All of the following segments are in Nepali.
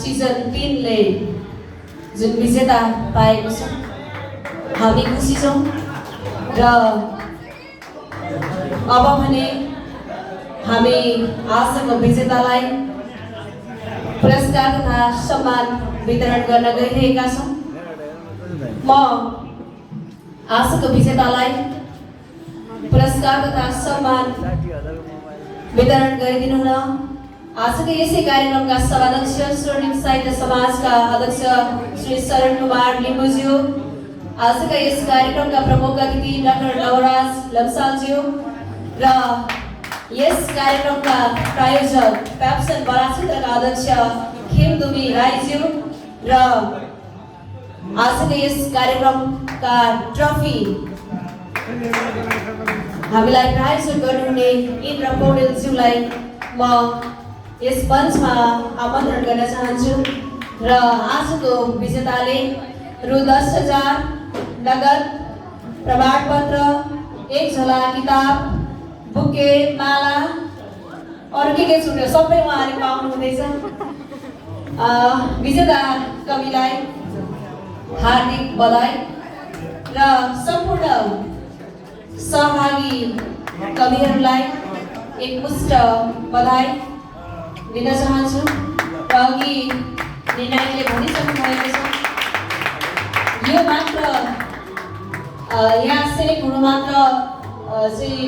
सिजन 3 ले जुन विजेता पाएको छ हामी खुसी छौँ र अब भने हामी आजको विजेतालाई पुरस्कार तथा सम्मान वितरण गर्न गइरहेका छौँ। म आजको विजेतालाई पुरस्कार तथा सम्मान वितरण गरिदिनु हुन आजको यसै कार्यक्रमका सभाध्यक्ष स्वर्णिम साहित्य समाजका अध्यक्ष श्री शरण कुमार लिम्बुज्यू, आजका यस कार्यक्रमका प्रमुख अतिथि डाक्टर नवराज लम्सालज्यू र यस कार्यक्रमका प्रायोजक प्याप्सन बराक्षेत्रका अध्यक्ष खेमदुमी राईज्यू र आजको यस कार्यक्रमका ट्रफी हामीलाई प्रायोजन गर्नुहुने इन्द्र पौडेलज्यूलाई म यस मञ्चमा आमन्त्रण गर्न चाहन्छु र आजको विजेताले रु 10,000 नगद प्रमाणपत्र, एक झोला किताब, बुके, माला अरू के छुट्यो सबै उहाँले पाउनु हुँदैछ। विजेता कविलाई हार्दिक बधाई र सम्पूर्ण सहभागी कविहरूलाई एकमुष्ट बधाई दिन चाहन्छु। र अघि निर्णायकले भनिसक्नु भएको छ यो मात्र यहाँ सेलेक्ट हुनु मात्र चाहिँ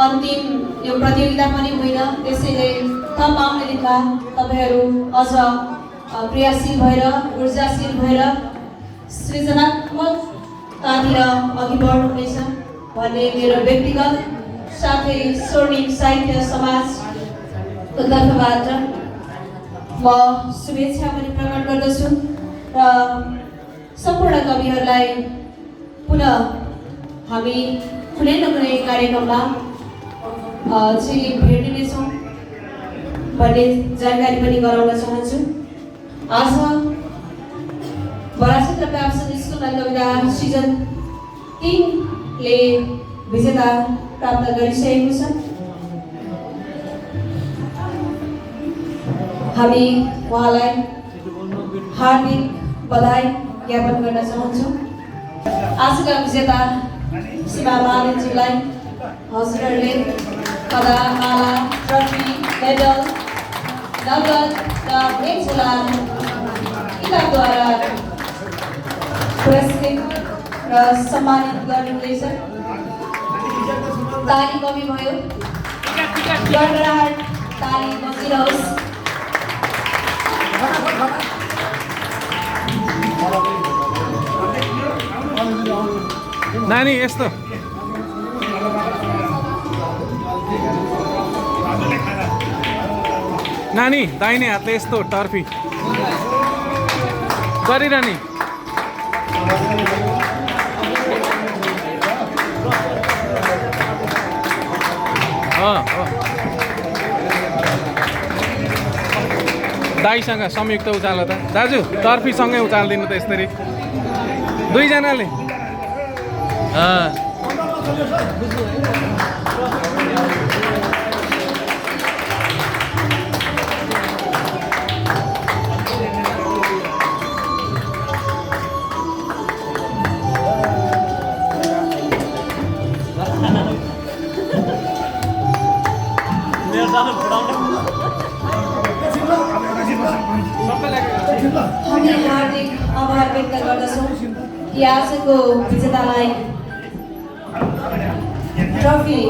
अन्तिम यो प्रतियोगिता पनि होइन, त्यसैले थप आउने दिनमा तपाईँहरू अझ क्रियाशील भएर ऊर्जाशील भएर सृजनात्मकतातिर अघि बढ्नुहुनेछ भन्ने मेरो व्यक्तिगत साथै स्वर्णिम साहित्य समाजको तर्फबाट म शुभेच्छा पनि प्रकट गर्दछु र सम्पूर्ण कविहरूलाई पुनः हामी कुनै न कुनै कार्यक्रममा चाहिँ भेट्नेछौँ भन्ने जानकारी पनि गराउन चाहन्छु। आज बराक्षेत्र प्याप्सन स्कुल एन्ड कविता सिजन 3 ले विजेता प्राप्त गरिसकेको छ। हामी उहाँलाई हार्दिक बधाई ज्ञापन गर्न चाहन्छौँ। आजका विजेता सीमा महादेवजीलाई हजुरहरूले कदा, माला, ट्रफी, मेडल, नगद र एक झोला किताबद्वारा पुरस्कृत र सम्मानित गर्नुहुँदैछ। ताली कमी भयो, गडगडाहट ताली बजिरहोस्। नानी यस्तो नानी दाहिने हातले यस्तो टर्फी गरिरहने दाईसँग संयुक्त उचाल त दाजु टर्फीसँगै उचालिदिनु त यसरी दुईजनाले। हामी हार्दिक आभार व्यक्त गर्दछौँ कि आजको विजेतालाई ट्रफी